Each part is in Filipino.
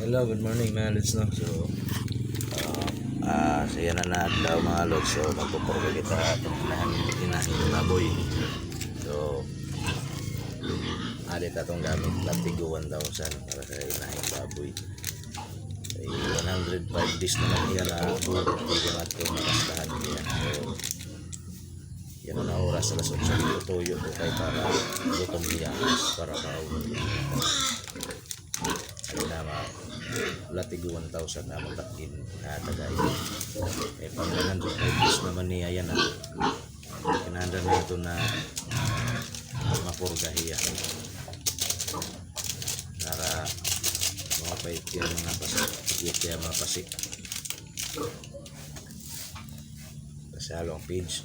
Hello, good morning mga lods no. So siya na adlaw mga lods. So magpupurga kita itong inahin baboy. So alit atong gamit latigo 1,000 para sa inahin baboy. Ay 105 days naman niya na bulit dito natin makastahan niya. So yan na oras sa lasot sa tuyo ko kay para lutong niya para kauwi. Ano na latigo 1,000 na magtakin na tagay. Eh pag 105 naman niya yan na kinahanglan na ito na mapurgahiya para makapait yan mga pasik kasi halong page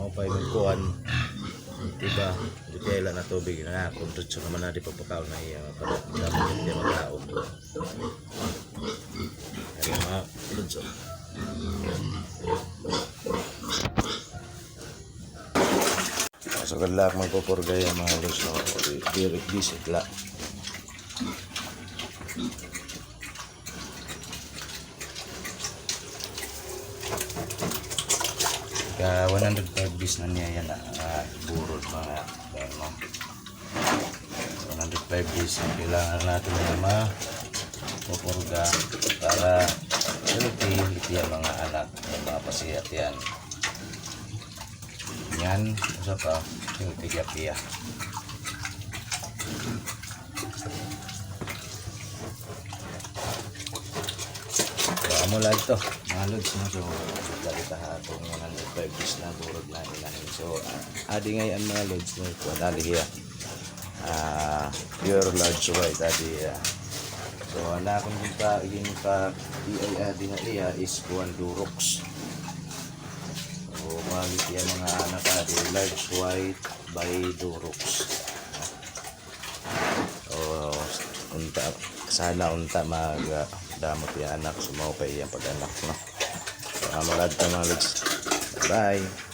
makapay magkuhan diba di kailan na tubig na kung tutso naman na di pagpakaw na iya para dapat hindi magkaon kaya mga tutso so kadlak magpupurgay ang mga tutso direct visit la ka 105 days na niya yan burol mga ano 105 days kailangan natin na mapupurga para healthy ang mga anak ng mga pasiyat yan yan isa pa yung tiga-tiya mo lang ito mga lods no? So dali tahatong 105 days na burog na ilahin so adi ngayon mga lods no? Dali hiya pure large white adi so na akong yung pa adi nga iya is kuwan durox so malit yan mga anak adi large white by durox so unta sana unta mag damot yung anak sumaw pa iyang pag-anak no. So, malad ka mga lods. Bye.